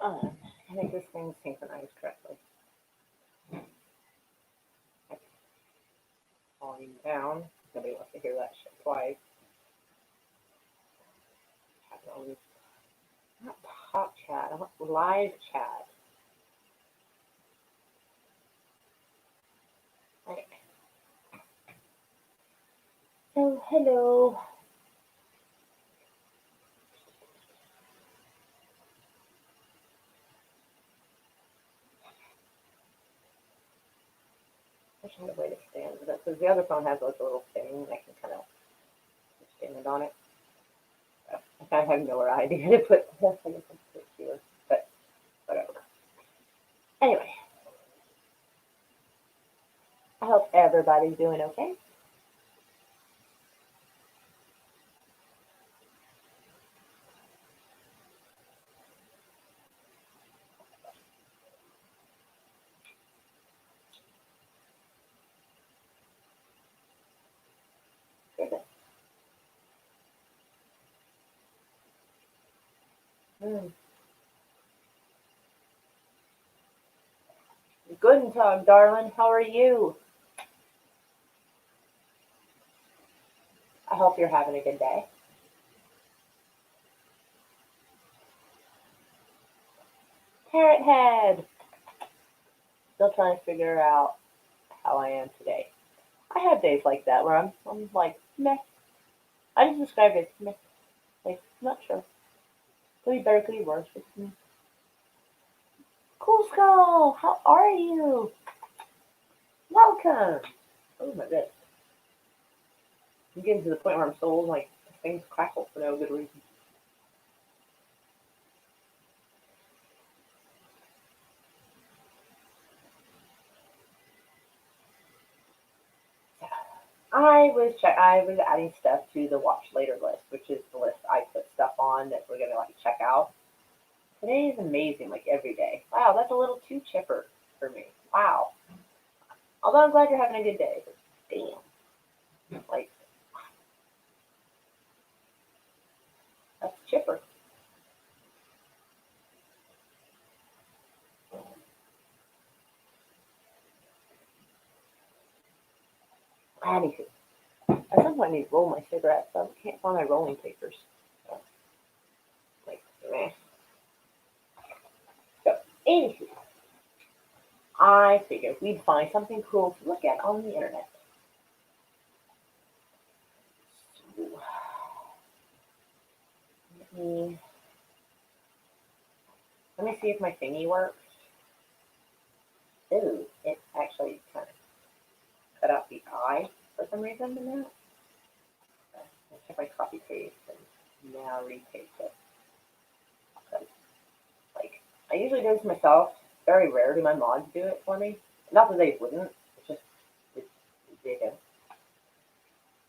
I think this thing's synchronized correctly. Volume down. Nobody wants to hear that shit twice. Not top chat. I want live chat. Okay. So, hello. I wish I had a way to stand with it, because the other phone has like a little thing I can kind of stand on it. So, I kind of have no idea to put this. I guess I'll put it here, but whatever. Anyway, I hope everybody's doing okay. Guten Tag, darling. How are you? I hope you're having a good day. Parrot head. Still trying to figure out how I am today. I have days like that where I'm like, meh. I just describe it as meh. Like, not sure. Could be better, could be worse. Cool Skull, how are you? Welcome. Oh my goodness. I'm getting to the point where I'm so old, like, things crackle for no good reason. I was adding stuff to the watch later list, which is the list I put stuff on that we're gonna like check out. Today is amazing, like every day. Wow, that's a little too chipper for me. Wow. Although I'm glad you're having a good day. But damn. Like, that's chipper. Anywho, at some point I need to roll my cigarettes, so I can't find my rolling papers. So, like, meh. So, anywho, I figured we'd find something cool to look at on the internet. So, let me see if my thingy works. Ooh, it actually kind of cut out the I for some reason in that. Let's check my copy paste and now repaste it. Because, like, I usually do this myself. Very rare do my mods do it for me. Not that they wouldn't, it's just they do.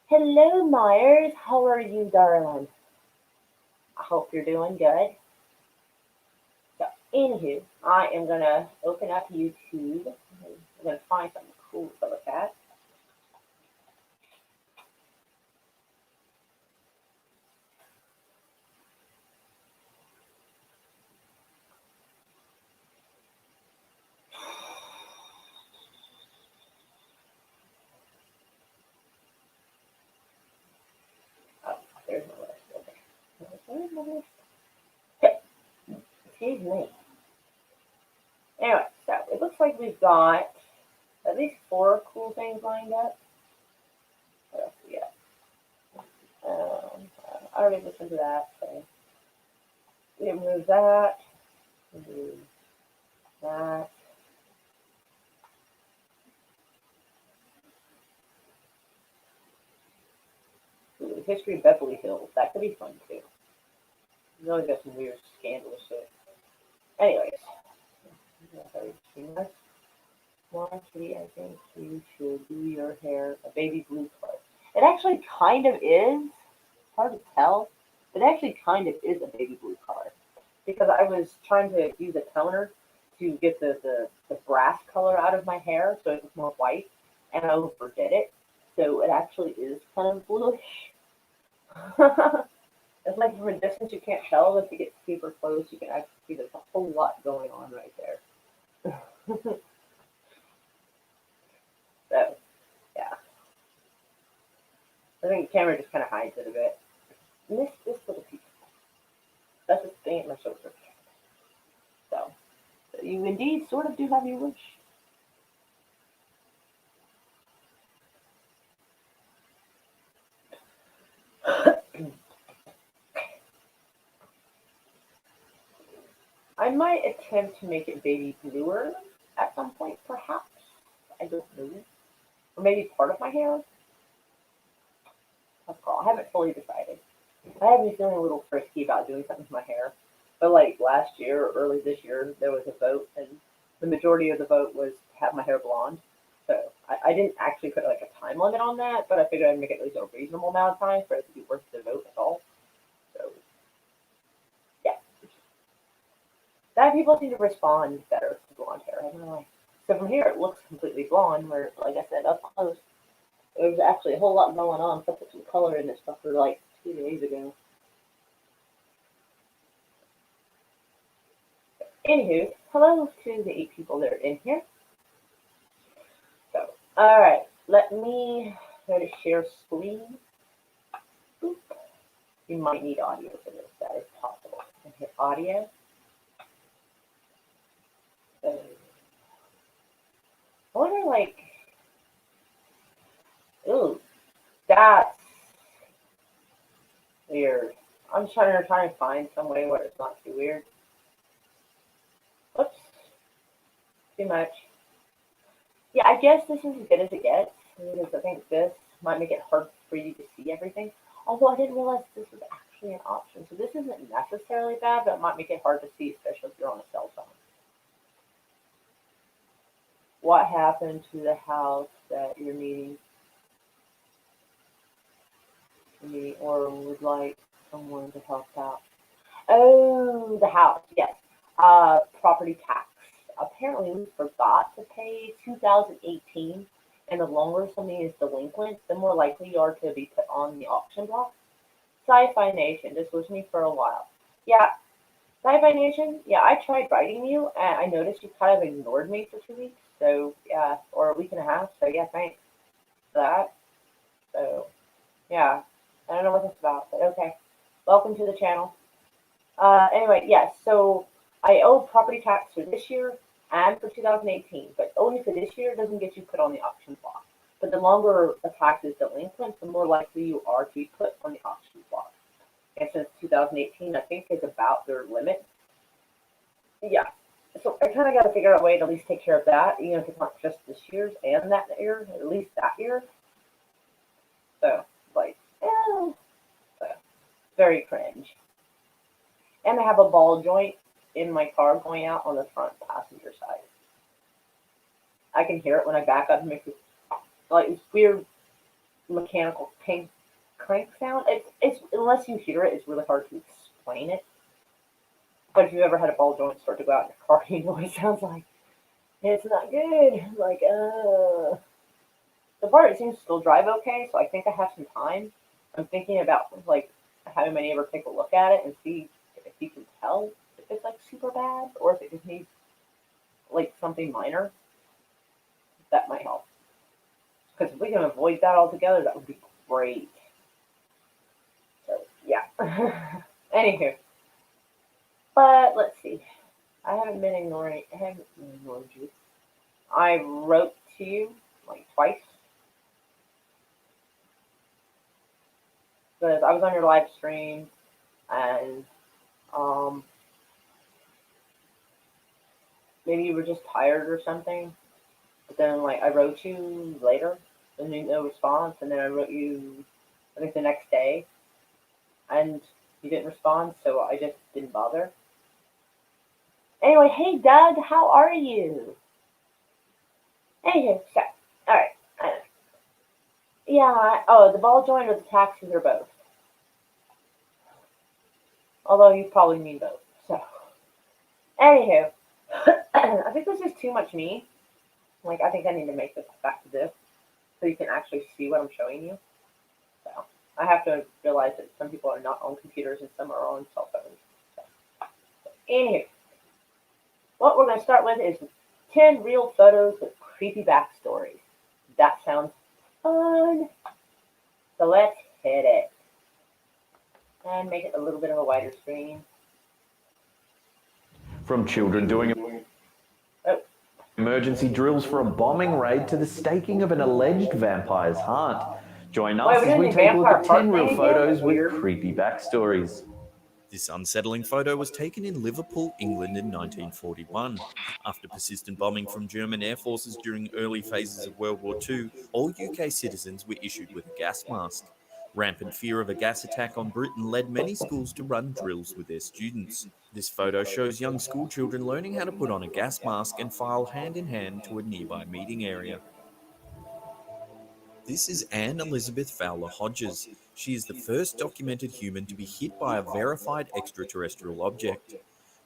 Hello, Myers. How are you, darling? I hope you're doing good. So, anywho, I am gonna open up YouTube. I'm gonna find something cool to look at. Oh, there's my list. Okay. Where's my list? Okay. Excuse me. Anyway, so it looks like we've got at least 4 cool things lined up. What else we got? I already listened to that, so we can move that. Move that. Ooh, History of Beverly Hills. That could be fun too. We always got some weird scandalous shit. Anyways, Marcy, I think you should do your hair a baby blue color. It actually kind of is. It's hard to tell, but it actually kind of is a baby blue color. Because I was trying to use a toner to get the brass color out of my hair so it was more white, and I overdid it. So it actually is kind of bluish. It's like from a distance you can't tell, but if you get super close, you can actually see there's a whole lot going on right there. So, yeah. I think the camera just kind of hides it a bit. And this little piece, that's a thing at my shoulder. So, you indeed sort of do have your wish. I might attempt to make it baby bluer at some point, perhaps. I don't know. Or maybe part of my hair. That's cool. I haven't fully decided. I have been feeling a little frisky about doing something to my hair. But like last year or early this year, there was a vote, and the majority of the vote was to have my hair blonde. So I didn't actually put like a time limit on that, but I figured I'd make it at least a reasonable amount of time for it to be worth the vote at all. So yeah, that people seem to respond better to blonde hair. I don't know why. So from here, it looks completely blonde. Where, like I said, up close, there's actually a whole lot going on. So I put some color in this stuff for like 2 days ago. Anywho, hello to the 8 people that are in here. So, all right, let me try to share screen. Boop. You might need audio for this. That is possible. And hit audio. So, I wonder, like, ooh, that's weird. I'm trying to find some way where it's not too weird. Oops, too much. Yeah, I guess this is as good as it gets, because I think this might make it hard for you to see everything. Although I didn't realize this was actually an option. So this isn't necessarily bad, but it might make it hard to see, especially if you're on a cell phone. What happened to the house that you're needing or would like someone to help out? Oh, the house, yes. Property tax. Apparently, we forgot to pay 2018, and the longer something is delinquent, the more likely you are to be put on the auction block. Sci-Fi Nation, this was me for a while. Yeah, Sci-Fi Nation, yeah, I tried writing you, and I noticed you kind of ignored me for 2 weeks, so yeah, or a week and a half, so yeah, thanks for that. So, yeah, I don't know what that's about, but okay. Welcome to the channel. Anyway, yes, so I owe property tax for this year and for 2018, but owing for this year doesn't get you put on the auction block. But the longer a tax is delinquent, the more likely you are to be put on the auction block. And since 2018, I think is about their limit. Yeah. So I kind of got to figure out a way to at least take care of that, even if it's not just this year's and that year, at least that year. So, like, eh, so, very cringe. And I have a ball joint in my car going out on the front passenger side. I can hear it when I back up and make this like this weird mechanical pink crank sound. It's unless you hear it, it's really hard to explain it. But if you've ever had a ball joint start to go out in your car, you know what it sounds like. It's not good. Like the part it seems to still drive okay, so I think I have some time. I'm thinking about like having my neighbor take a look at it and see if he can tell if it's like super bad or if it just needs like something minor. That might help. Because if we can avoid that altogether, that would be great. So yeah. Anywho, but let's see. I haven't ignored you. I wrote to you like twice because I was on your live stream and um, maybe you were just tired or something. But then like I wrote you later and no response, and then I wrote you I think the next day and you didn't respond, so I just didn't bother. Anyway, hey Doug, how are you? Anywho, so all right. Yeah. Oh, the ball joint or the taxes or both. Although you probably mean both. So, anywho, I think this is too much me. I think I need to make this back to this so you can actually see what I'm showing you. So, I have to realize that some people are not on computers and some are on cell phones. So, anywho, what we're going to start with is 10 real photos with creepy backstories. That sounds fun. So let's hit it. And make it a little bit of a wider screen. From children doing emergency drills for a bombing raid to the staking of an alleged vampire's heart. Join us as we take a look at 10 real photos with creepy backstories. This unsettling photo was taken in Liverpool, England in 1941. After persistent bombing from German air forces during early phases of World War II, all UK citizens were issued with a gas mask. Rampant fear of a gas attack on Britain led many schools to run drills with their students. This photo shows young school children learning how to put on a gas mask and file hand in hand to a nearby meeting area. This is Anne Elizabeth Fowler Hodges. She is the first documented human to be hit by a verified extraterrestrial object.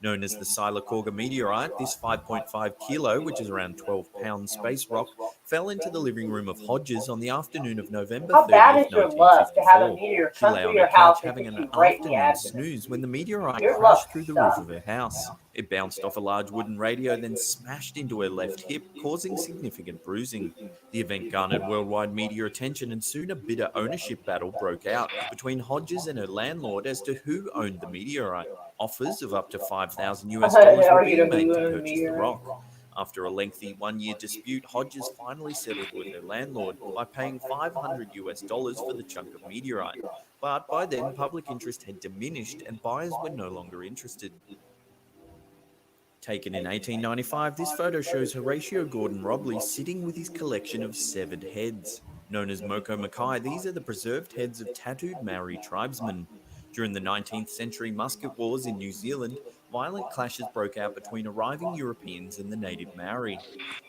Known as the Sylacauga meteorite, this 5.5 kilo, which is around 12 pound space rock, fell into the living room of Hodges on the afternoon of November 30th, 1954. She lay on her couch having an afternoon snooze when the meteorite crashed through the roof of her house. It bounced off a large wooden radio, then smashed into her left hip, causing significant bruising. The event garnered worldwide media attention, and soon a bitter ownership battle broke out between Hodges and her landlord as to who owned the meteorite. Offers of up to $5,000 were being made to purchase the rock. After a lengthy one-year dispute, Hodges finally settled with her landlord by paying $500 for the chunk of meteorite. But by then, public interest had diminished and buyers were no longer interested. Taken in 1895, this photo shows Horatio Gordon Robley sitting with his collection of severed heads. Known as Moko Makai, these are the preserved heads of tattooed Maori tribesmen. During the 19th century musket wars in New Zealand, violent clashes broke out between arriving Europeans and the native Maori.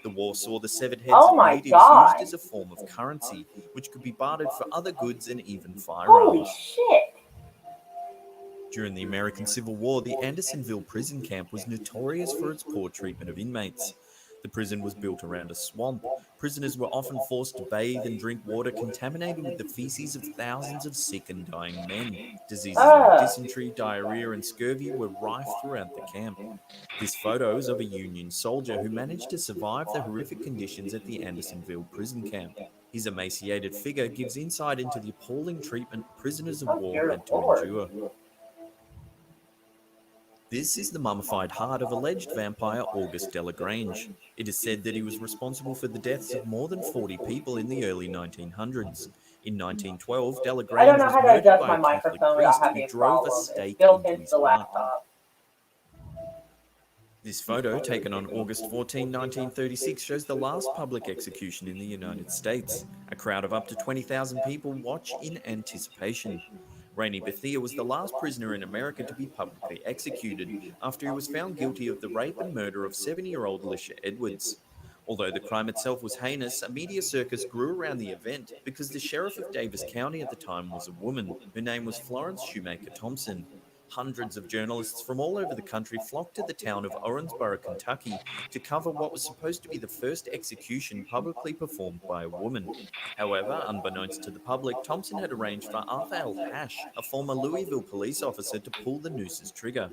The war saw the severed heads of natives used as a form of currency, which could be bartered for other goods and even firearms. Holy shit! During the American Civil War, the Andersonville prison camp was notorious for its poor treatment of inmates. The prison was built around a swamp. Prisoners were often forced to bathe and drink water contaminated with the feces of thousands of sick and dying men. Diseases like dysentery, diarrhea, and scurvy were rife throughout the camp. This photo is of a Union soldier who managed to survive the horrific conditions at the Andersonville prison camp. His emaciated figure gives insight into the appalling treatment prisoners of war had to endure. This is the mummified heart of alleged vampire August Delagrange. It is said that he was responsible for the deaths of more than 40 people in the early 1900s. In 1912, Delagrange was murdered by a Catholic priest who drove a stake into his heart. This photo, taken on August 14, 1936, shows the last public execution in the United States. A crowd of up to 20,000 people watch in anticipation. Rainey Bethea was the last prisoner in America to be publicly executed after he was found guilty of the rape and murder of 7-year-old Lisha Edwards. Although the crime itself was heinous, a media circus grew around the event because the sheriff of Davis County at the time was a woman. Her name was Florence Shoemaker Thompson. Hundreds of journalists from all over the country flocked to the town of Owensboro, Kentucky, to cover what was supposed to be the first execution publicly performed by a woman. However, unbeknownst to the public, Thompson had arranged for Arthur L. Hash, a former Louisville police officer, to pull the nooses trigger.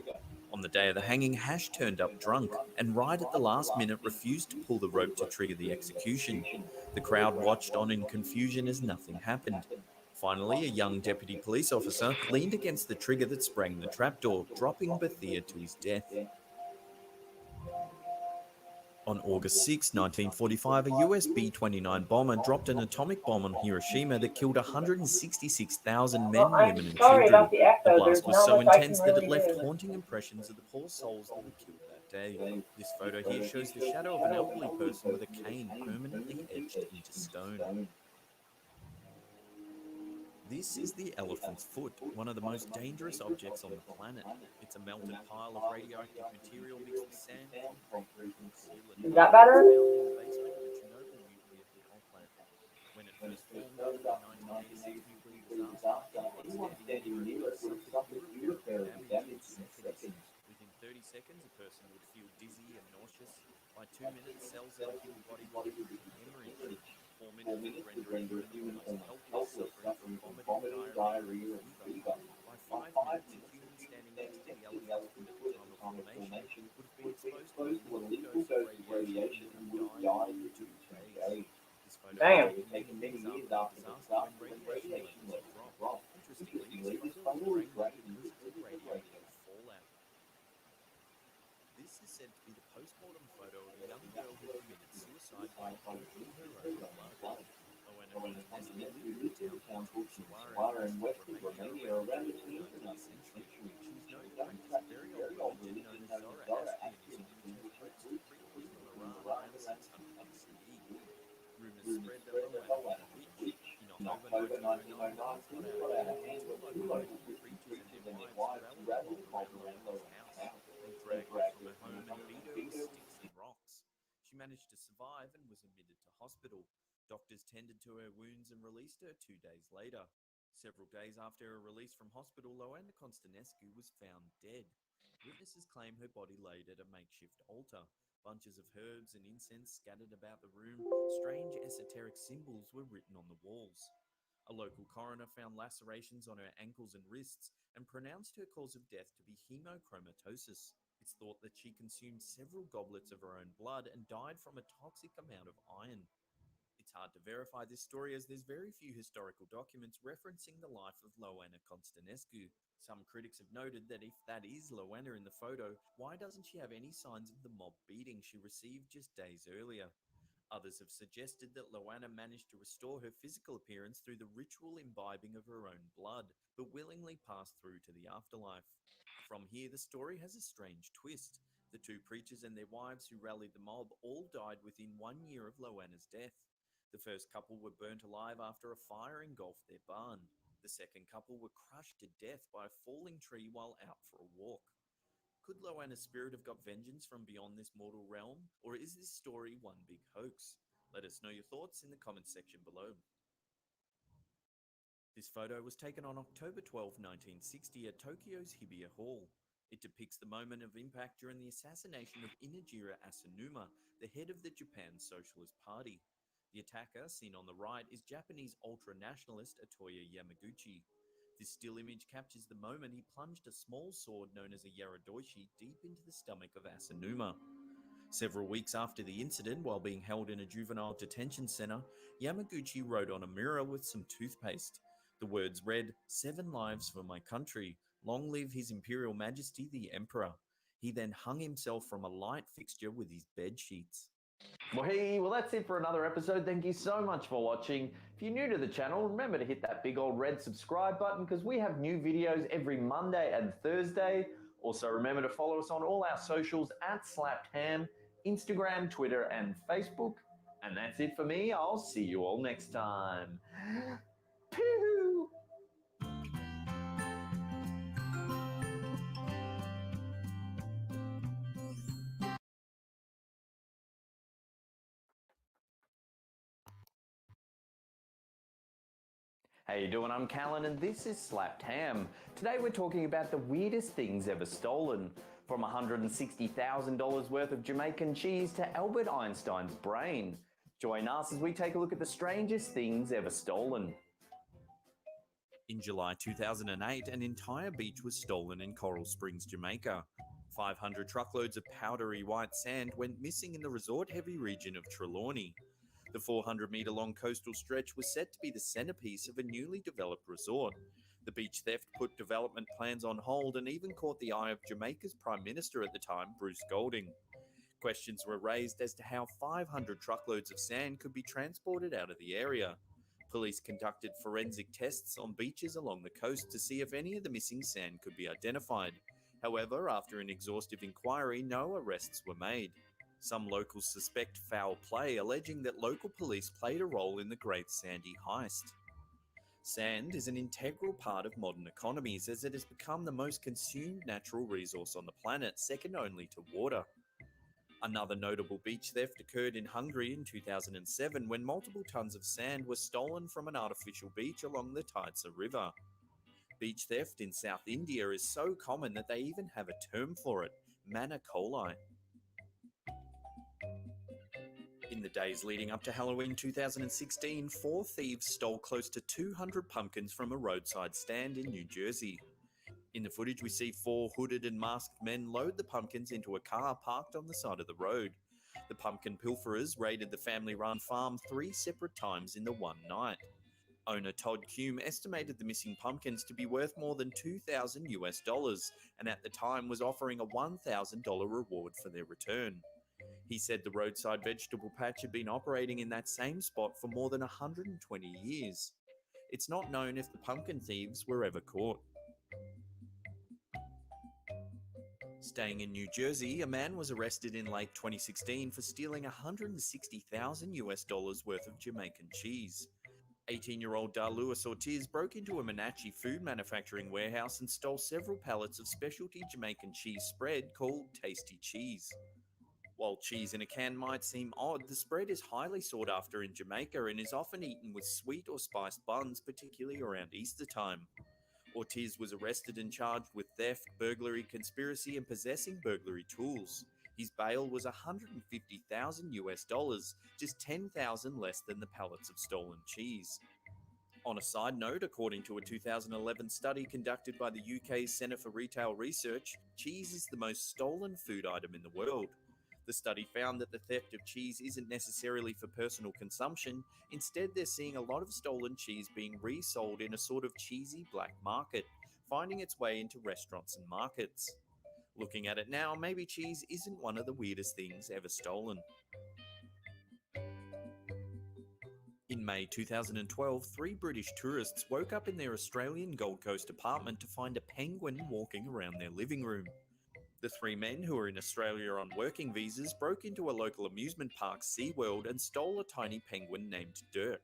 On the day of the hanging, Hash turned up drunk and right at the last minute refused to pull the rope to trigger the execution. The crowd watched on in confusion as nothing happened. Finally, a young deputy police officer leaned against the trigger that sprang the trapdoor, dropping Bethea to his death. On August 6, 1945, a US B-29 bomber dropped an atomic bomb on Hiroshima that killed 166,000 men, women, and children. The blast was so intense that it left haunting impressions of the poor souls that were killed that day. This photo here shows the shadow of an elderly person with a cane permanently etched into stone. This is the elephant's foot, one of the most dangerous objects on the planet. It's a melted pile of radioactive material mixed with sand, concrete, and sealant. Is that better? It's found in the basement of a Chernobyl nuclear power plant. When it first formed after the 1986 nuclear disaster, anyone standing near it suffered irreparable damage in seconds. Within 30 seconds, a person would feel dizzy and nauseous. By 2 minutes, cells in the human body would begin to hemorrhage. 4 minutes would render a human almost helpless, suffering suffering from vomiting, diarrhea, and fever. By 5 minutes, a human standing next to the elephant's foot at the time of formation would have been exposed to a lethal dose of radiation and would have died in 2 days. This photo Damn. was taken many years after the disaster when radiation levels had dropped. Interestingly, this photo was framed because of the radioactive fallout. This is said to be the post-mortem photo of a young girl who committed suicide by drinking her own blood. Loana Constantescu lived in a town called Fowler in western Romania around the turn of the 19th century. She was known to practice a very old religion known as Zoroastrianism, which was hosted briefly in Iran around 600 BCE. Rumours spread that Loana was a witch. In October 1909, things got out of hand when two local preachers and their wives rallied the mob around Loana's house. They dragged her from her home and beat her with sticks and rocks. She managed to survive and was admitted to hospital. Doctors tended to her wounds and released her 2 days later. Several days after her release from hospital, Loana Constantescu was found dead. Witnesses claim her body laid at a makeshift altar. Bunches of herbs and incense scattered about the room. Strange esoteric symbols were written on the walls. A local coroner found lacerations on her ankles and wrists and pronounced her cause of death to be hemochromatosis. It's thought that she consumed several goblets of her own blood and died from a toxic amount of iron. It's hard to verify this story as there's very few historical documents referencing the life of Loana Constantescu. Some critics have noted that if that is Loana in the photo, why doesn't she have any signs of the mob beating she received just days earlier? Others have suggested that Loana managed to restore her physical appearance through the ritual imbibing of her own blood, but willingly passed through to the afterlife. From here, the story has a strange twist. The two preachers and their wives who rallied the mob all died within 1 year of Loana's death. The first couple were burnt alive after a fire engulfed their barn. The second couple were crushed to death by a falling tree while out for a walk. Could Loana's spirit have got vengeance from beyond this mortal realm, or is this story one big hoax? Let us know your thoughts in the comments section below. This photo was taken on October 12, 1960 at Tokyo's Hibiya Hall. It depicts the moment of impact during the assassination of Inajira Asanuma, the head of the Japan Socialist Party. The attacker, seen on the right, is Japanese ultra-nationalist Atoya Yamaguchi. This still image captures the moment he plunged a small sword known as a yaradoishi deep into the stomach of Asanuma. Several weeks after the incident, while being held in a juvenile detention center, Yamaguchi wrote on a mirror with some toothpaste. The words read, "7 lives for my country. Long live His Imperial Majesty the Emperor." He then hung himself from a light fixture with his bed sheets. Well, that's it for another episode. Thank you so much for watching. If you're new to the channel, remember to hit that big old red subscribe button because we have new videos every Monday and Thursday. Also, remember to follow us on all our socials at SlappedHam, Instagram, Twitter, and Facebook. And that's it for me. I'll see you all next time. Pew! How you doing? I'm Callan and this is Slapped Ham. Today we're talking about the weirdest things ever stolen. From $160,000 worth of Jamaican cheese to Albert Einstein's brain. Join us as we take a look at the strangest things ever stolen. In July 2008, an entire beach was stolen in Coral Springs, Jamaica. 500 truckloads of powdery white sand went missing in the resort-heavy region of Trelawney. The 400-metre-long coastal stretch was set to be the centrepiece of a newly developed resort. The beach theft put development plans on hold and even caught the eye of Jamaica's Prime Minister at the time, Bruce Golding. Questions were raised as to how 500 truckloads of sand could be transported out of the area. Police conducted forensic tests on beaches along the coast to see if any of the missing sand could be identified. However, after an exhaustive inquiry, no arrests were made. Some locals suspect foul play, alleging that local police played a role in the Great Sandy Heist. Sand is an integral part of modern economies as it has become the most consumed natural resource on the planet, second only to water. Another notable beach theft occurred in Hungary in 2007 when multiple tons of sand were stolen from an artificial beach along the Taitsa River. Beach theft in South India is so common that they even have a term for it, manna coli. In In the days leading up to Halloween 2016, 4 thieves stole close to 200 pumpkins from a roadside stand in New Jersey. In the footage, we see 4 hooded and masked men load the pumpkins into a car parked on the side of the road. The pumpkin pilferers raided the family-run farm 3 separate times in the one night. Owner Todd Kume estimated the missing pumpkins to be worth more than $2,000 and at the time was offering a $1,000 reward for their return. He said the roadside vegetable patch had been operating in that same spot for more than 120 years. It's not known if the pumpkin thieves were ever caught. Staying in New Jersey, a man was arrested in late 2016 for stealing $160,000 worth of Jamaican cheese. 18-year-old Darluis Ortiz broke into a Monachi food manufacturing warehouse and stole several pallets of specialty Jamaican cheese spread called Tasty Cheese. While cheese in a can might seem odd, the spread is highly sought after in Jamaica and is often eaten with sweet or spiced buns, particularly around Easter time. Ortiz was arrested and charged with theft, burglary, conspiracy, and possessing burglary tools. His bail was $150,000, just $10,000 less than the pallets of stolen cheese. On a side note, according to a 2011 study conducted by the UK's Centre for Retail Research, cheese is the most stolen food item in the world. The study found that the theft of cheese isn't necessarily for personal consumption. Instead, they're seeing a lot of stolen cheese being resold in a sort of cheesy black market, finding its way into restaurants and markets. Looking at it now, maybe cheese isn't one of the weirdest things ever stolen. In May 2012, 3 British tourists woke up in their Australian Gold Coast apartment to find a penguin walking around their living room. The 3 men, who are in Australia on working visas, broke into a local amusement park, SeaWorld, and stole a tiny penguin named Dirk.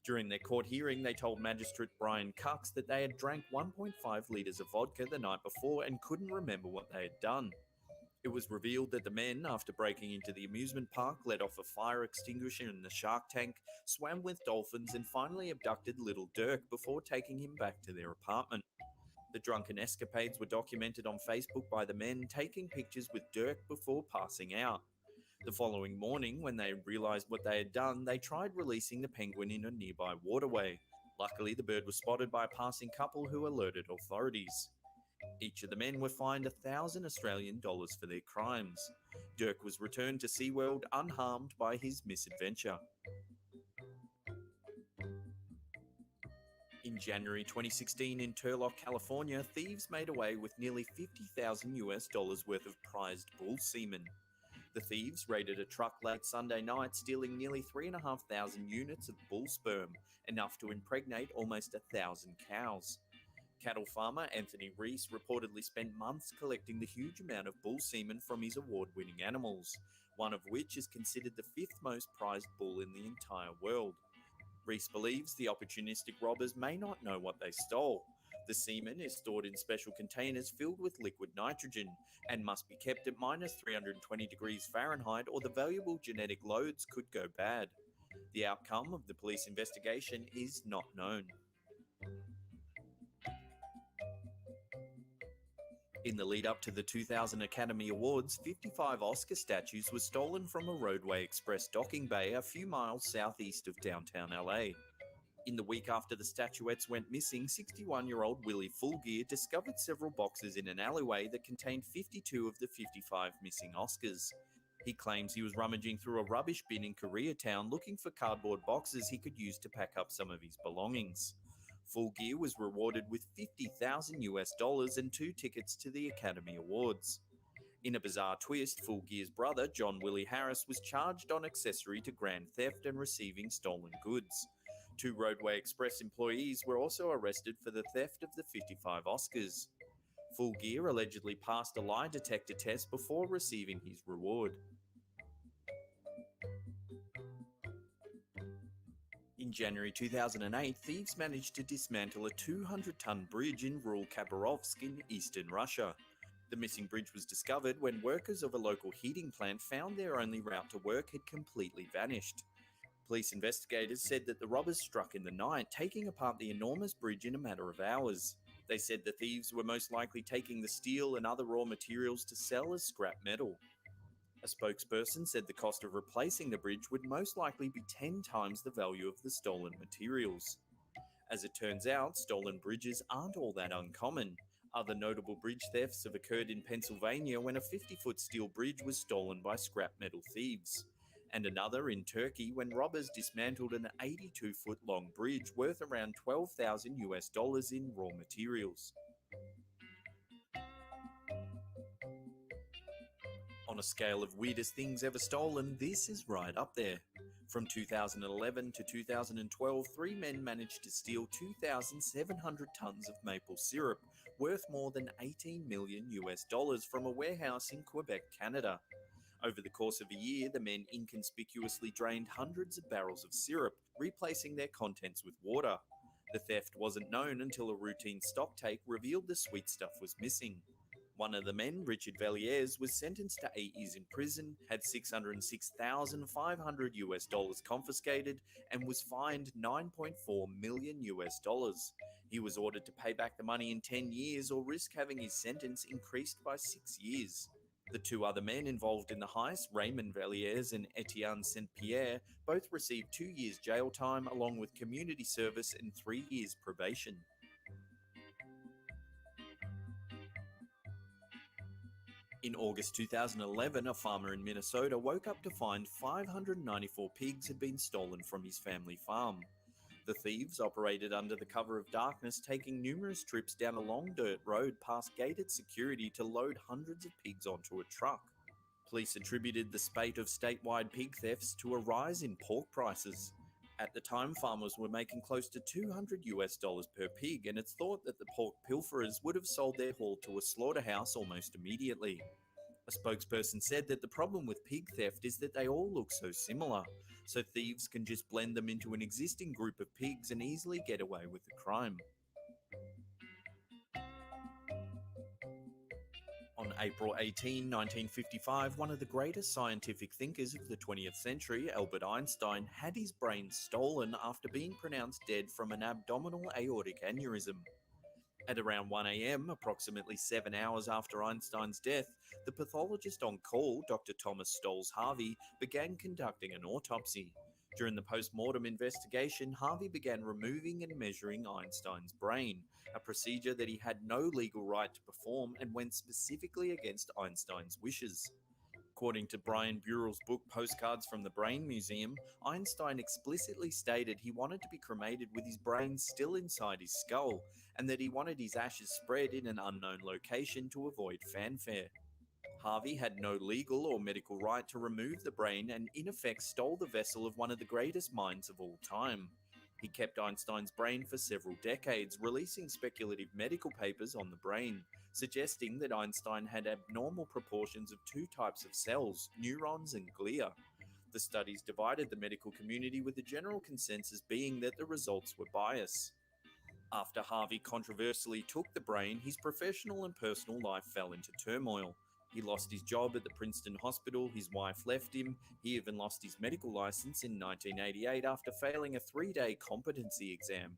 During their court hearing, they told Magistrate Brian Cucks that they had drank 1.5 litres of vodka the night before and couldn't remember what they had done. It was revealed that the men, after breaking into the amusement park, let off a fire extinguisher in the shark tank, swam with dolphins, and finally abducted little Dirk before taking him back to their apartment. The drunken escapades were documented on Facebook by the men, taking pictures with Dirk before passing out. The following morning, when they realised what they had done, they tried releasing the penguin in a nearby waterway. Luckily, the bird was spotted by a passing couple who alerted authorities. Each of the men were fined $1,000 for their crimes. Dirk was returned to SeaWorld unharmed by his misadventure. In January 2016 in Turlock, California, thieves made away with nearly $50,000 worth of prized bull semen. The thieves raided a truck late Sunday night, stealing nearly 3,500 units of bull sperm, enough to impregnate almost 1,000 cows. Cattle farmer Anthony Reese reportedly spent months collecting the huge amount of bull semen from his award-winning animals, one of which is considered the 5th most prized bull in the entire world. Reese believes the opportunistic robbers may not know what they stole. The semen is stored in special containers filled with liquid nitrogen and must be kept at minus 320 degrees Fahrenheit or the valuable genetic loads could go bad. The outcome of the police investigation is not known. In the lead up to the 2000 Academy Awards, 55 Oscar statues were stolen from a Roadway Express docking bay a few miles southeast of downtown LA. In the week after the statuettes went missing, 61-year-old Willie Fulgear discovered several boxes in an alleyway that contained 52 of the 55 missing Oscars. He claims he was rummaging through a rubbish bin in Koreatown looking for cardboard boxes he could use to pack up some of his belongings. Fulgear was rewarded with $50,000 and 2 tickets to the Academy Awards. In a bizarre twist, Fulgear's brother, John Willie Harris, was charged on accessory to grand theft and receiving stolen goods. 2 Roadway Express employees were also arrested for the theft of the 55 Oscars. Fulgear allegedly passed a lie detector test before receiving his reward. In January 2008, thieves managed to dismantle a 200-ton bridge in rural Khabarovsk in eastern Russia. The missing bridge was discovered when workers of a local heating plant found their only route to work had completely vanished. Police investigators said that the robbers struck in the night, taking apart the enormous bridge in a matter of hours. They said the thieves were most likely taking the steel and other raw materials to sell as scrap metal. A spokesperson said the cost of replacing the bridge would most likely be 10 times the value of the stolen materials. As it turns out, stolen bridges aren't all that uncommon. Other notable bridge thefts have occurred in Pennsylvania when a 50-foot steel bridge was stolen by scrap metal thieves, and another in Turkey when robbers dismantled an 82-foot long bridge worth around $12,000 in raw materials. On a scale of weirdest things ever stolen, this is right up there. From 2011 to 2012, 3 men managed to steal 2,700 tons of maple syrup, worth more than $18 million from a warehouse in Quebec, Canada. Over the course of a year, the men inconspicuously drained hundreds of barrels of syrup, replacing their contents with water. The theft wasn't known until a routine stocktake revealed the sweet stuff was missing. One of the men, Richard Valliers, was sentenced to 8 years in prison, had $606,500 confiscated, and was fined $9.4 million. He was ordered to pay back the money in 10 years or risk having his sentence increased by 6 years. The 2 other men involved in the heist, Raymond Valliers and Etienne Saint-Pierre, both received 2 years jail time along with community service and 3 years probation. In August 2011, a farmer in Minnesota woke up to find 594 pigs had been stolen from his family farm. The thieves operated under the cover of darkness, taking numerous trips down a long dirt road past gated security to load hundreds of pigs onto a truck. Police attributed the spate of statewide pig thefts to a rise in pork prices. At the time, farmers were making close to $200 per pig, and it's thought that the pork pilferers would have sold their haul to a slaughterhouse almost immediately. A spokesperson said that the problem with pig theft is that they all look so similar, so thieves can just blend them into an existing group of pigs and easily get away with the crime. On April 18, 1955, one of the greatest scientific thinkers of the 20th century, Albert Einstein, had his brain stolen after being pronounced dead from an abdominal aortic aneurysm. At around 1 a.m., approximately 7 hours after Einstein's death, the pathologist on call, Dr. Thomas Stolz Harvey, began conducting an autopsy. During the post-mortem investigation, Harvey began removing and measuring Einstein's brain, a procedure that he had no legal right to perform and went specifically against Einstein's wishes. According to Brian Burrell's book Postcards from the Brain Museum, Einstein explicitly stated he wanted to be cremated with his brain still inside his skull, and that he wanted his ashes spread in an unknown location to avoid fanfare. Harvey had no legal or medical right to remove the brain and in effect stole the vessel of one of the greatest minds of all time. He kept Einstein's brain for several decades, releasing speculative medical papers on the brain, suggesting that Einstein had abnormal proportions of 2 types of cells, neurons and glia. The studies divided the medical community, with the general consensus being that the results were biased. After Harvey controversially took the brain, his professional and personal life fell into turmoil. He lost his job at the Princeton Hospital, his wife left him, he even lost his medical license in 1988 after failing a 3-day competency exam.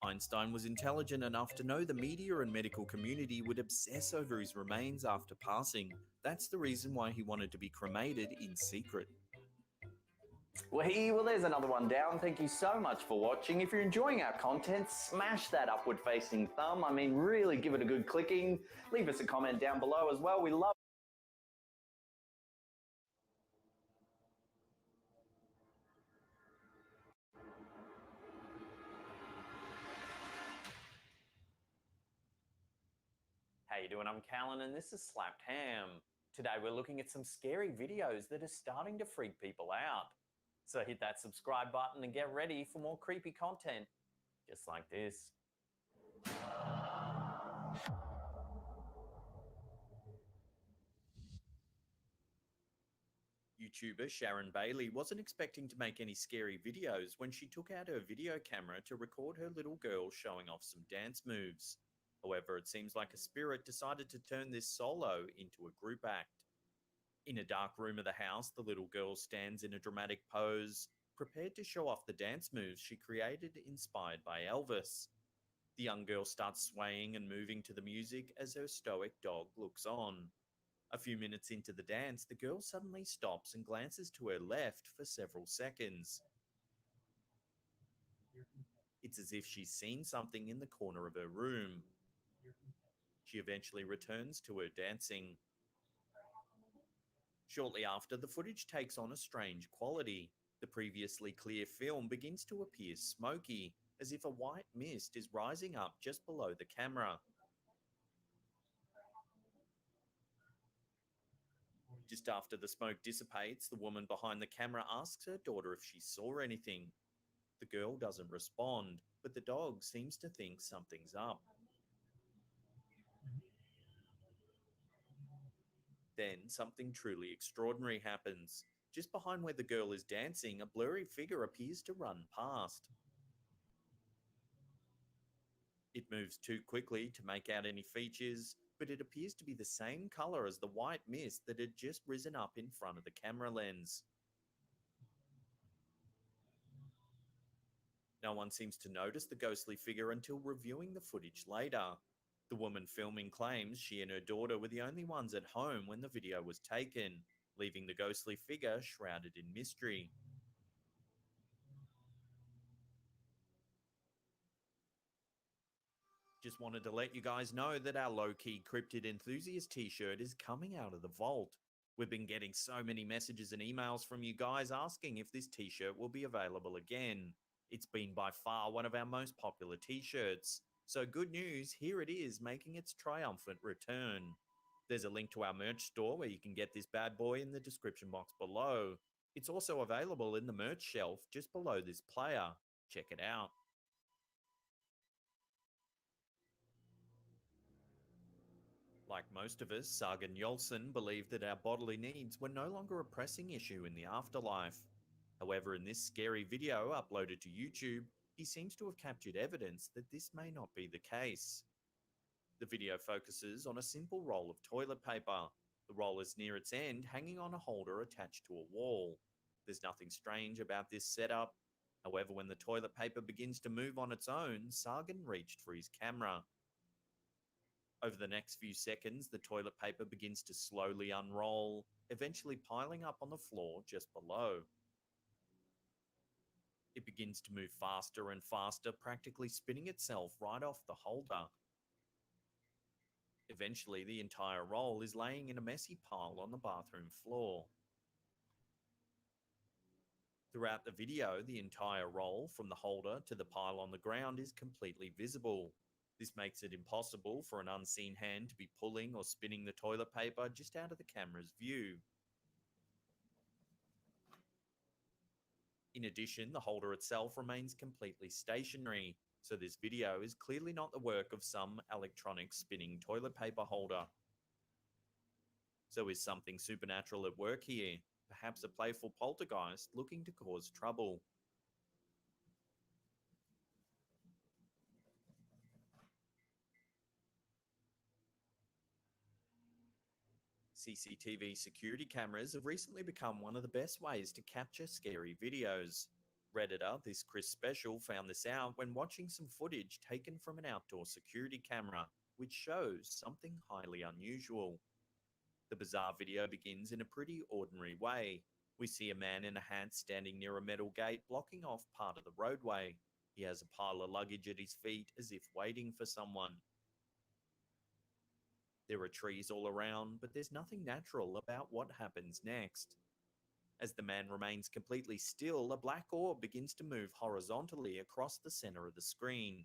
Einstein was intelligent enough to know the media and medical community would obsess over his remains after passing. That's the reason why he wanted to be cremated in secret. Well, there's another one down. Thank you so much for watching. If you're enjoying our content, smash that upward facing thumb. I mean, really give it a good clicking. Leave us a comment down below as well. We love How you doing? I'm Callan and this is Slapped Ham. Today we're looking at some scary videos that are starting to freak people out. So hit that subscribe button and get ready for more creepy content, just like this. YouTuber Sharon Bailey wasn't expecting to make any scary videos when she took out her video camera to record her little girl showing off some dance moves. However, it seems like a spirit decided to turn this solo into a group act. In a dark room of the house, the little girl stands in a dramatic pose, prepared to show off the dance moves she created inspired by Elvis. The young girl starts swaying and moving to the music as her stoic dog looks on. A few minutes into the dance, the girl suddenly stops and glances to her left for several seconds. It's as if she's seen something in the corner of her room. She eventually returns to her dancing. Shortly after, the footage takes on a strange quality. The previously clear film begins to appear smoky, as if a white mist is rising up just below the camera. Just after the smoke dissipates, the woman behind the camera asks her daughter if she saw anything. The girl doesn't respond, but the dog seems to think something's up. Then something truly extraordinary happens. Just behind where the girl is dancing, a blurry figure appears to run past. It moves too quickly to make out any features, but it appears to be the same color as the white mist that had just risen up in front of the camera lens. No one seems to notice the ghostly figure until reviewing the footage later. The woman filming claims she and her daughter were the only ones at home when the video was taken, leaving the ghostly figure shrouded in mystery. Just wanted to let you guys know that our low-key cryptid enthusiast t-shirt is coming out of the vault. We've been getting so many messages and emails from you guys asking if this t-shirt will be available again. It's been by far one of our most popular t-shirts. So good news, here it is, making its triumphant return. There's a link to our merch store where you can get this bad boy in the description box below. It's also available in the merch shelf just below this player. Check it out. Like most of us, Sargon Yolson believed that our bodily needs were no longer a pressing issue in the afterlife. However, in this scary video uploaded to YouTube, he seems to have captured evidence that this may not be the case. The video focuses on a simple roll of toilet paper. The roll is near its end, hanging on a holder attached to a wall. There's nothing strange about this setup. However, when the toilet paper begins to move on its own, Sargon reached for his camera. Over the next few seconds, the toilet paper begins to slowly unroll, eventually piling up on the floor just below. It begins to move faster and faster, practically spinning itself right off the holder. Eventually, the entire roll is laying in a messy pile on the bathroom floor. Throughout the video, the entire roll, from the holder to the pile on the ground, is completely visible. This makes it impossible for an unseen hand to be pulling or spinning the toilet paper just out of the camera's view. In addition, the holder itself remains completely stationary, so this video is clearly not the work of some electronic spinning toilet paper holder. So is something supernatural at work here? Perhaps a playful poltergeist looking to cause trouble? CCTV security cameras have recently become one of the best ways to capture scary videos. Redditor This Chris Special found this out when watching some footage taken from an outdoor security camera, which shows something highly unusual. The bizarre video begins in a pretty ordinary way. We see a man in a hat standing near a metal gate blocking off part of the roadway. He has a pile of luggage at his feet as if waiting for someone. There are trees all around, but there's nothing natural about what happens next. As the man remains completely still, a black orb begins to move horizontally across the center of the screen.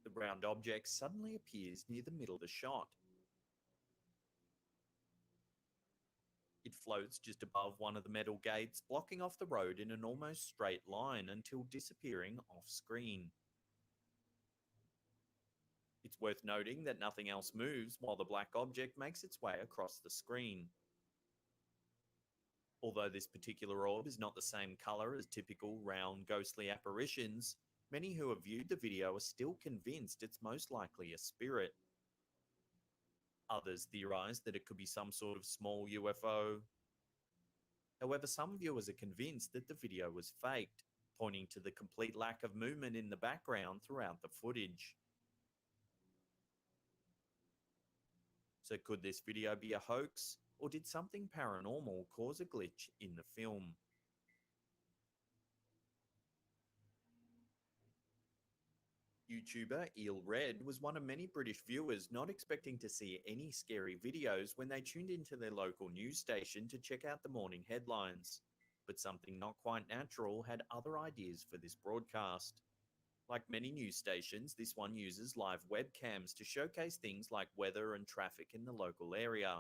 The round object suddenly appears near the middle of the shot. It floats just above one of the metal gates, blocking off the road in an almost straight line until disappearing off screen. It's worth noting that nothing else moves while the black object makes its way across the screen. Although this particular orb is not the same color as typical round ghostly apparitions, many who have viewed the video are still convinced it's most likely a spirit. Others theorize that it could be some sort of small UFO. However, some viewers are convinced that the video was faked, pointing to the complete lack of movement in the background throughout the footage. So could this video be a hoax, or did something paranormal cause a glitch in the film? YouTuber Eel Red was one of many British viewers not expecting to see any scary videos when they tuned into their local news station to check out the morning headlines. But something not quite natural had other ideas for this broadcast. Like many news stations, this one uses live webcams to showcase things like weather and traffic in the local area.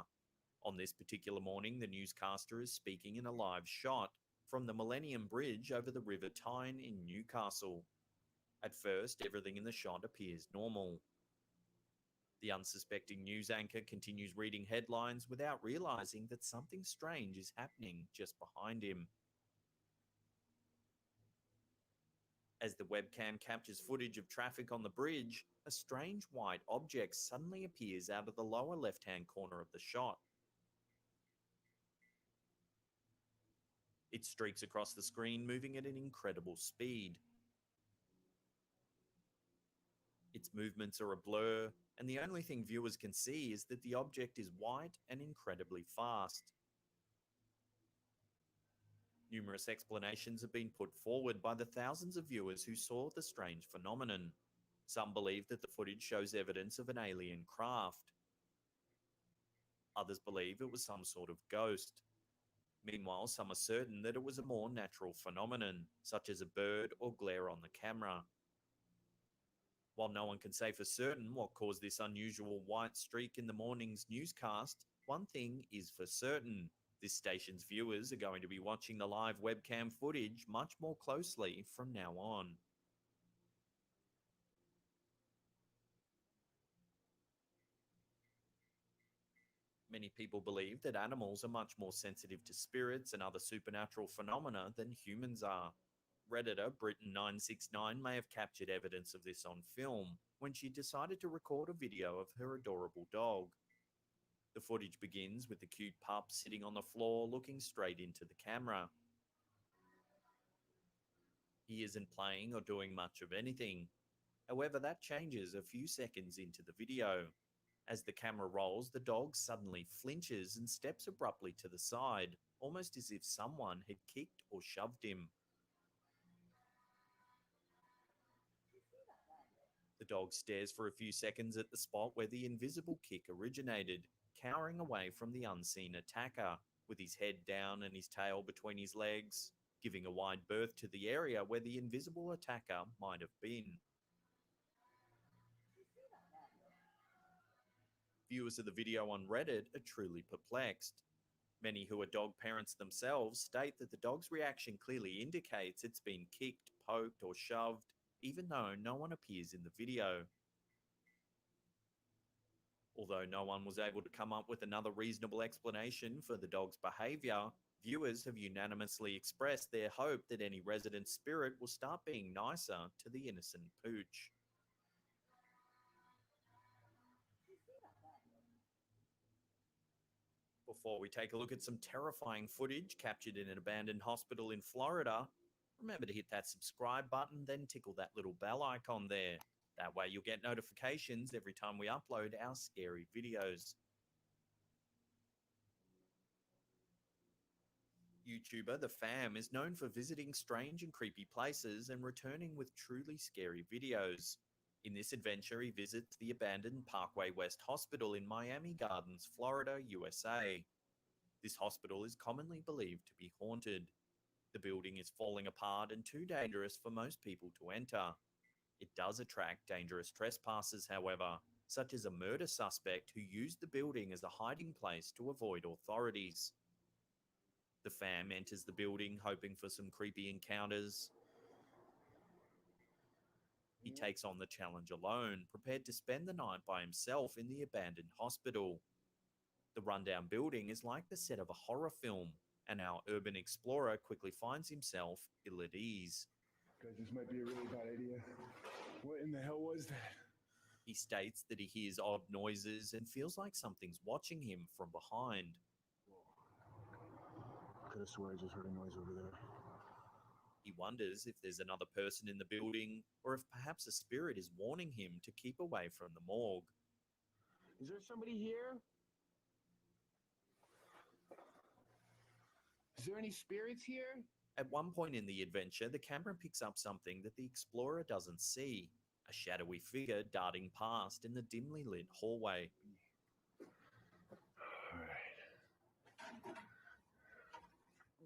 On this particular morning, the newscaster is speaking in a live shot from the Millennium Bridge over the River Tyne in Newcastle. At first, everything in the shot appears normal. The unsuspecting news anchor continues reading headlines without realizing that something strange is happening just behind him. As the webcam captures footage of traffic on the bridge, a strange white object suddenly appears out of the lower left-hand corner of the shot. It streaks across the screen, moving at an incredible speed. Its movements are a blur, and the only thing viewers can see is that the object is white and incredibly fast. Numerous explanations have been put forward by the thousands of viewers who saw the strange phenomenon. Some believe that the footage shows evidence of an alien craft. Others believe it was some sort of ghost. Meanwhile, some are certain that it was a more natural phenomenon, such as a bird or glare on the camera. While no one can say for certain what caused this unusual white streak in the morning's newscast, one thing is for certain. This station's viewers are going to be watching the live webcam footage much more closely from now on. Many people believe that animals are much more sensitive to spirits and other supernatural phenomena than humans are. Redditor Britain969 may have captured evidence of this on film when she decided to record a video of her adorable dog. The footage begins with the cute pup sitting on the floor looking straight into the camera. He isn't playing or doing much of anything. However, that changes a few seconds into the video. As the camera rolls, the dog suddenly flinches and steps abruptly to the side, almost as if someone had kicked or shoved him. The dog stares for a few seconds at the spot where the invisible kick originated, cowering away from the unseen attacker, with his head down and his tail between his legs, giving a wide berth to the area where the invisible attacker might have been. Viewers of the video on Reddit are truly perplexed. Many who are dog parents themselves state that the dog's reaction clearly indicates it's been kicked, poked, or shoved, even though no one appears in the video. Although no one was able to come up with another reasonable explanation for the dog's behavior, viewers have unanimously expressed their hope that any resident spirit will start being nicer to the innocent pooch. Before we take a look at some terrifying footage captured in an abandoned hospital in Florida, remember to hit that subscribe button, then tickle that little bell icon there. That way you'll get notifications every time we upload our scary videos. YouTuber The Fam is known for visiting strange and creepy places and returning with truly scary videos. In this adventure, he visits the abandoned Parkway West Hospital in Miami Gardens, Florida, USA. This hospital is commonly believed to be haunted. The building is falling apart and too dangerous for most people to enter. It does attract dangerous trespassers, however, such as a murder suspect who used the building as a hiding place to avoid authorities. The Fam enters the building hoping for some creepy encounters. He takes on the challenge alone, prepared to spend the night by himself in the abandoned hospital. The rundown building is like the set of a horror film, and our urban explorer quickly finds himself ill at ease. Guys, this might be a really bad idea. What in the hell was that? He states that he hears odd noises and feels like something's watching him from behind. I could have sworn I just heard a noise over there. He wonders if there's another person in the building, or if perhaps a spirit is warning him to keep away from the morgue. Is there somebody here? there any spirits here? At one point in the adventure, the camera picks up something that the explorer doesn't see, a shadowy figure darting past in the dimly lit hallway. All right.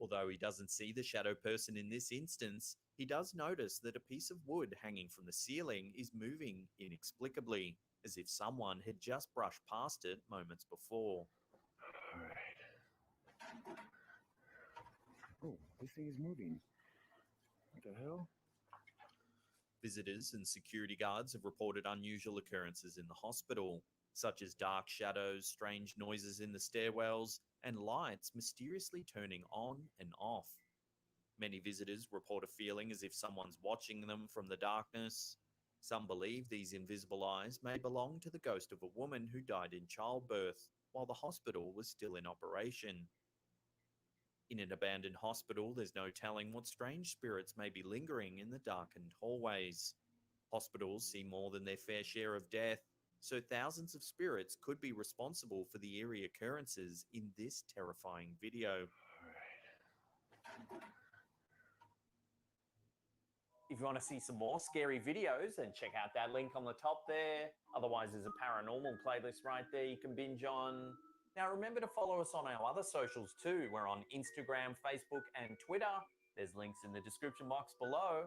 Although he doesn't see the shadow person in this instance, he does notice that a piece of wood hanging from the ceiling is moving inexplicably, as if someone had just brushed past it moments before. All right. Oh, this thing is moving. What the hell? Visitors and security guards have reported unusual occurrences in the hospital, such as dark shadows, strange noises in the stairwells, and lights mysteriously turning on and off. Many visitors report a feeling as if someone's watching them from the darkness. Some believe these invisible eyes may belong to the ghost of a woman who died in childbirth while the hospital was still in operation. In an abandoned hospital, there's no telling what strange spirits may be lingering in the darkened hallways. Hospitals see more than their fair share of death, so thousands of spirits could be responsible for the eerie occurrences in this terrifying video. If you want to see some more scary videos, then check out that link on the top there. Otherwise, there's a paranormal playlist right there you can binge on. Now, remember to follow us on our other socials too. We're on Instagram, Facebook, and Twitter. There's links in the description box below.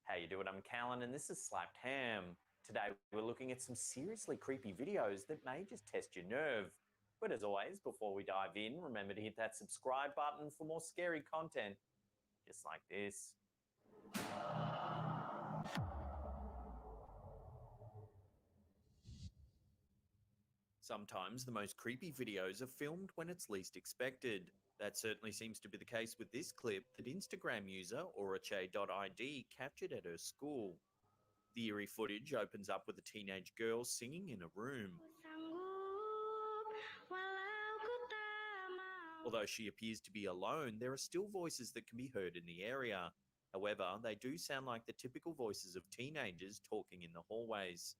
How you doing? I'm Callan, and this is Slapped Ham. Today, we're looking at some seriously creepy videos that may just test your nerve. But as always, before we dive in, remember to hit that subscribe button for more scary content, just like this. Sometimes the most creepy videos are filmed when it's least expected. That certainly seems to be the case with this clip that Instagram user orache.id captured at her school. The eerie footage opens up with a teenage girl singing in a room. Although she appears to be alone, there are still voices that can be heard in the area. However, they do sound like the typical voices of teenagers talking in the hallways.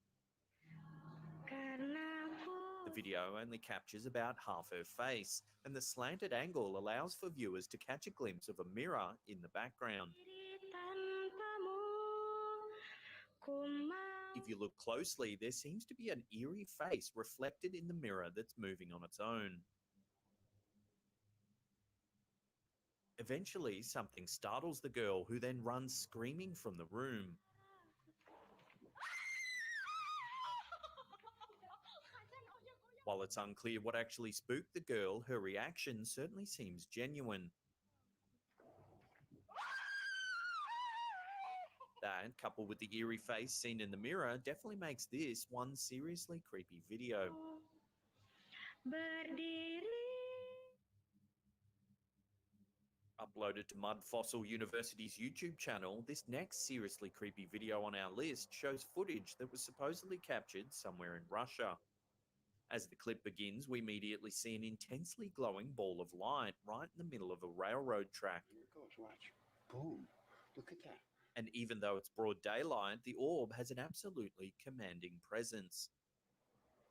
The video only captures about half her face, and the slanted angle allows for viewers to catch a glimpse of a mirror in the background. If you look closely, there seems to be an eerie face reflected in the mirror that's moving on its own. Eventually, something startles the girl, who then runs screaming from the room. While it's unclear what actually spooked the girl, her reaction certainly seems genuine. That, coupled with the eerie face seen in the mirror, definitely makes this one seriously creepy video. Uploaded to Mud Fossil University's YouTube channel, this next seriously creepy video on our list shows footage that was supposedly captured somewhere in Russia. As the clip begins, we immediately see an intensely glowing ball of light right in the middle of a railroad track. Here it goes, watch. Boom. Look at that. And even though it's broad daylight, the orb has an absolutely commanding presence.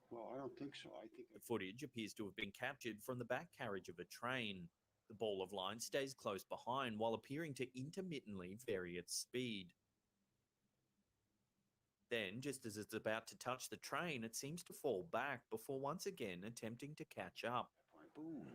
Well, I don't think so. I think The footage appears to have been captured from the back carriage of a train. The ball of light stays close behind while appearing to intermittently vary its speed. Then, just as it's about to touch the train, it seems to fall back before once again attempting to catch up. boom.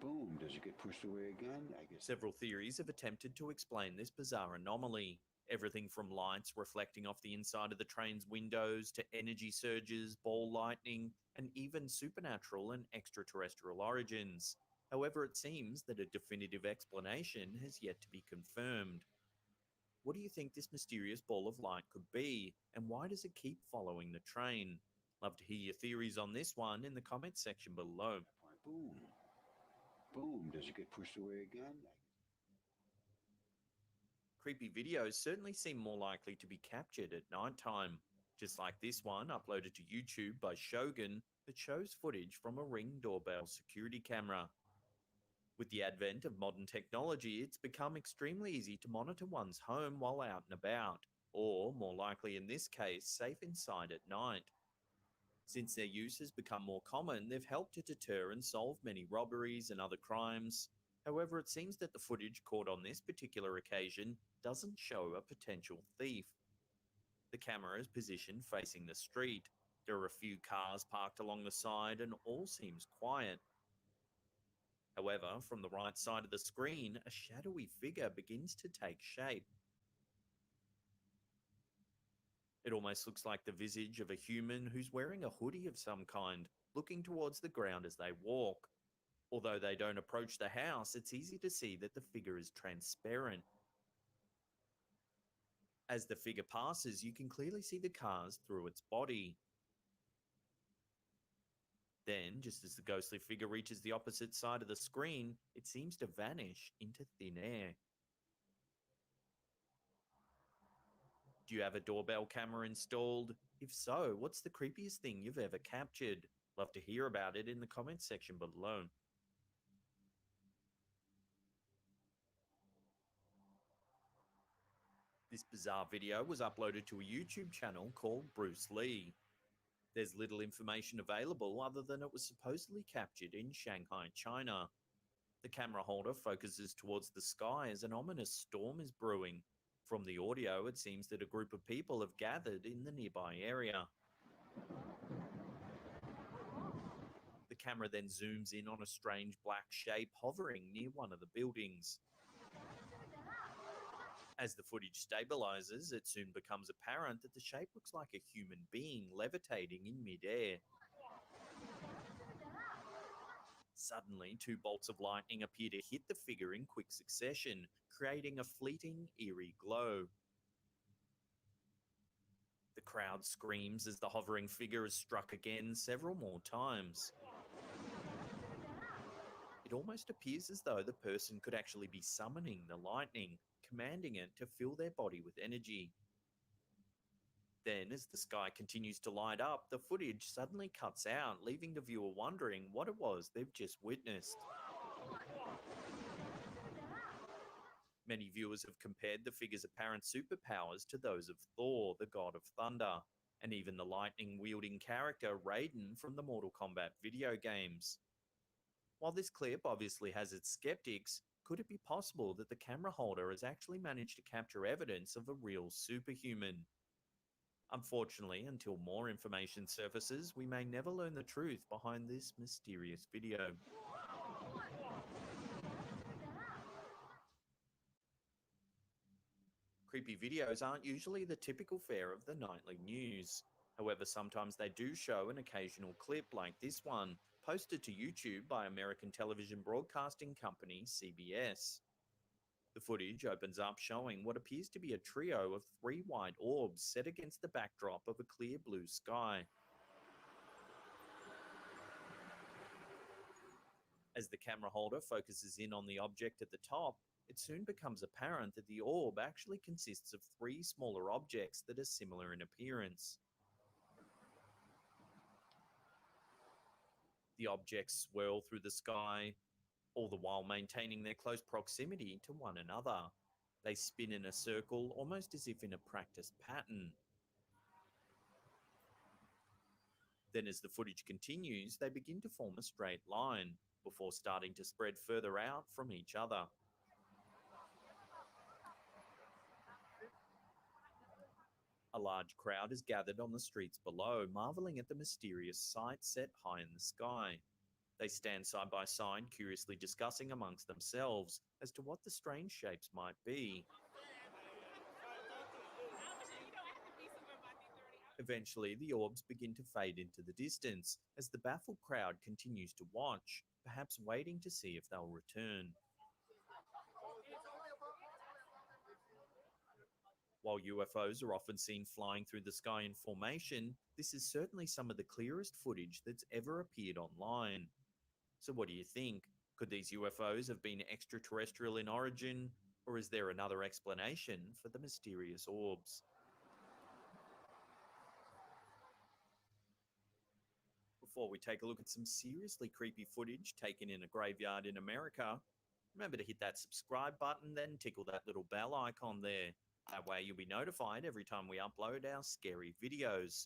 Boom. Does it get pushed away again? I guess. Several theories have attempted to explain this bizarre anomaly. Everything from lights reflecting off the inside of the train's windows to energy surges, ball lightning, and even supernatural and extraterrestrial origins. However, it seems that a definitive explanation has yet to be confirmed. What do you think this mysterious ball of light could be, and why does it keep following the train? Love to hear your theories on this one in the comments section below. Boom. Boom. Does it get pushed away again? Creepy videos certainly seem more likely to be captured at nighttime, just like this one uploaded to YouTube by Shogun that shows footage from a Ring doorbell security camera. With the advent of modern technology, it's become extremely easy to monitor one's home while out and about, or, more likely in this case, safe inside at night. Since their use has become more common, they've helped to deter and solve many robberies and other crimes. However, it seems that the footage caught on this particular occasion doesn't show a potential thief. The camera is positioned facing the street. There are a few cars parked along the side and all seems quiet. However, from the right side of the screen, a shadowy figure begins to take shape. It almost looks like the visage of a human who's wearing a hoodie of some kind, looking towards the ground as they walk. Although they don't approach the house, it's easy to see that the figure is transparent. As the figure passes, you can clearly see the cars through its body. Then, just as the ghostly figure reaches the opposite side of the screen, it seems to vanish into thin air. Do you have a doorbell camera installed? If so, what's the creepiest thing you've ever captured? Love to hear about it in the comments section below. This bizarre video was uploaded to a YouTube channel called Bruce Lee. There's little information available other than it was supposedly captured in Shanghai, China. The camera holder focuses towards the sky as an ominous storm is brewing. From the audio, it seems that a group of people have gathered in the nearby area. The camera then zooms in on a strange black shape hovering near one of the buildings. As the footage stabilizes, it soon becomes apparent that the shape looks like a human being levitating in midair. Suddenly, two bolts of lightning appear to hit the figure in quick succession, creating a fleeting, eerie glow. The crowd screams as the hovering figure is struck again several more times. It almost appears as though the person could actually be summoning the lightning, commanding it to fill their body with energy. Then, as the sky continues to light up, the footage suddenly cuts out, leaving the viewer wondering what it was they've just witnessed. Many viewers have compared the figure's apparent superpowers to those of Thor, the god of thunder, and even the lightning-wielding character Raiden from the Mortal Kombat video games. While this clip obviously has its skeptics, could it be possible that the camera holder has actually managed to capture evidence of a real superhuman? Unfortunately, until more information surfaces, we may never learn the truth behind this mysterious video. Creepy videos aren't usually the typical fare of the nightly news. However, sometimes they do show an occasional clip like this one, posted to YouTube by American television broadcasting company CBS. The footage opens up showing what appears to be a trio of three white orbs set against the backdrop of a clear blue sky. As the camera holder focuses in on the object at the top, it soon becomes apparent that the orb actually consists of three smaller objects that are similar in appearance. The objects swirl through the sky, all the while maintaining their close proximity to one another. They spin in a circle, almost as if in a practiced pattern. Then as the footage continues, they begin to form a straight line, before starting to spread further out from each other. A large crowd is gathered on the streets below, marveling at the mysterious sight set high in the sky. They stand side by side, curiously discussing amongst themselves as to what the strange shapes might be. Eventually, the orbs begin to fade into the distance as the baffled crowd continues to watch, perhaps waiting to see if they'll return. While UFOs are often seen flying through the sky in formation, this is certainly some of the clearest footage that's ever appeared online. So what do you think? Could these UFOs have been extraterrestrial in origin, or is there another explanation for the mysterious orbs? Before we take a look at some seriously creepy footage taken in a graveyard in America, remember to hit that subscribe button, then tickle that little bell icon there. That way you'll be notified every time we upload our scary videos.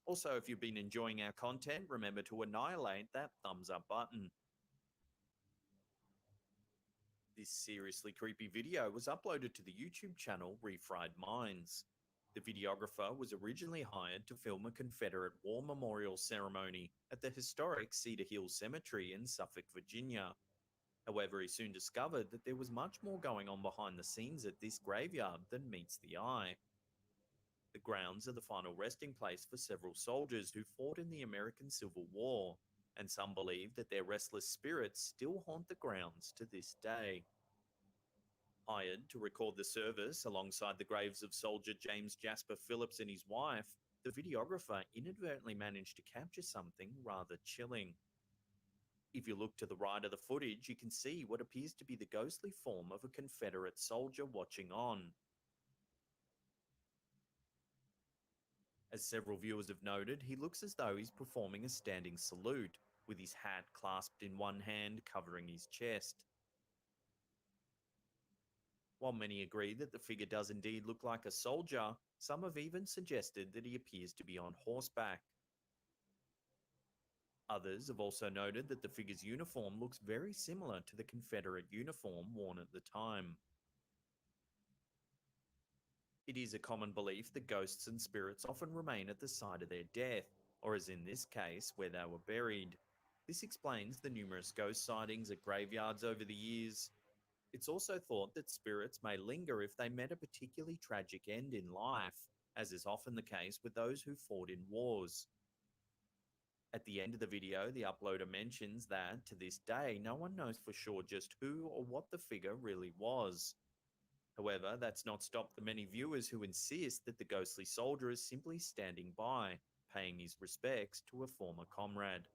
Also, if you've been enjoying our content, remember to annihilate that thumbs up button. This seriously creepy video was uploaded to the YouTube channel Refried Minds. The videographer was originally hired to film a Confederate War Memorial ceremony at the historic Cedar Hill Cemetery in Suffolk, Virginia. However, he soon discovered that there was much more going on behind the scenes at this graveyard than meets the eye. The grounds are the final resting place for several soldiers who fought in the American Civil War, and some believe that their restless spirits still haunt the grounds to this day. Hired to record the service alongside the graves of soldier James Jasper Phillips and his wife, the videographer inadvertently managed to capture something rather chilling. If you look to the right of the footage, you can see what appears to be the ghostly form of a Confederate soldier watching on. As several viewers have noted, he looks as though he's performing a standing salute, with his hat clasped in one hand covering his chest. While many agree that the figure does indeed look like a soldier, some have even suggested that he appears to be on horseback. Others have also noted that the figure's uniform looks very similar to the Confederate uniform worn at the time. It is a common belief that ghosts and spirits often remain at the site of their death, or as in this case, where they were buried. This explains the numerous ghost sightings at graveyards over the years. It's also thought that spirits may linger if they met a particularly tragic end in life, as is often the case with those who fought in wars. At the end of the video, the uploader mentions that, to this day, no one knows for sure just who or what the figure really was. However, that's not stopped the many viewers who insist that the ghostly soldier is simply standing by, paying his respects to a former comrade.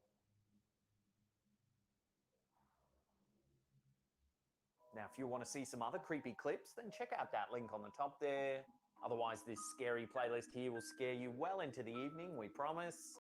Now, if you want to see some other creepy clips, then check out that link on the top there. Otherwise, this scary playlist here will scare you well into the evening, we promise.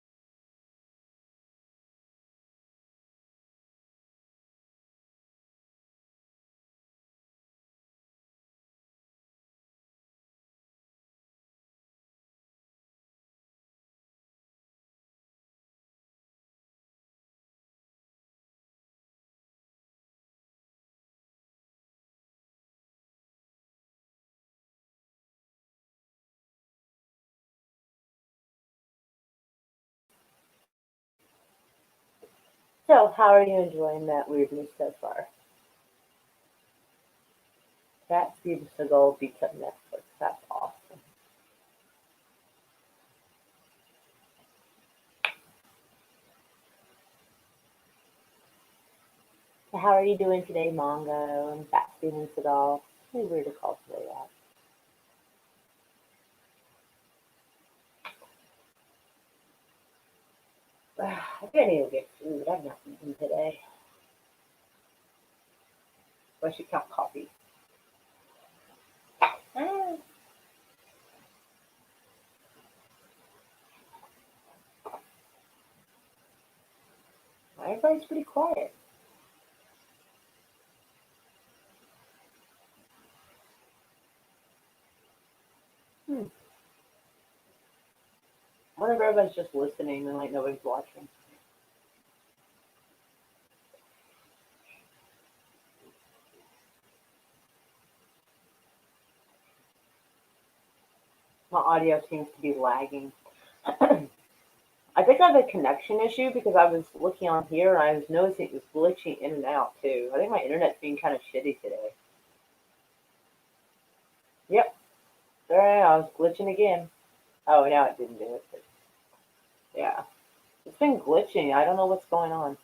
So, how are you enjoying that weirdness so far? That Steven Seagal beats up Netflix. That's awesome. So how are you doing today, Mongo and Fat Steven Seagal? It's really weird to call today that. I think I need to get food. I've not eaten today. I should count coffee. Ah. Everybody's pretty quiet. I wonder if everybody's just listening and like nobody's watching. My audio seems to be lagging. I think I have a connection issue because I was looking on here and I was noticing it was glitching in and out too. I think my internet's being kind of shitty today. Yep. There I was glitching again. Oh, now it didn't do it. But yeah. It's been glitching. I don't know what's going on.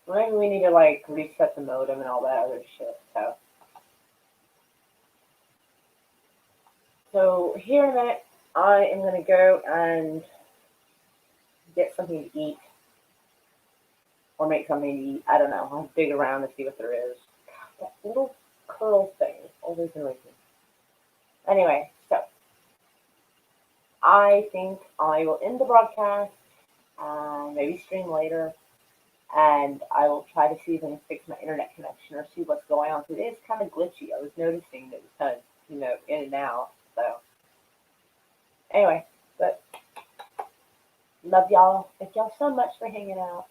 Maybe we need to like reset the modem and all that other shit. So here in a minute, I am gonna go and get something to eat. Or make something to eat. I don't know. I'll dig around and see what there is. God, that little curl thing. Always annoys me. Anyway, so I think I will end the broadcast, maybe stream later, and I will try to see if I can fix my internet connection or see what's going on, because it is kind of glitchy. I was noticing that it was kind of, in and out. So anyway, but love y'all. Thank y'all so much for hanging out.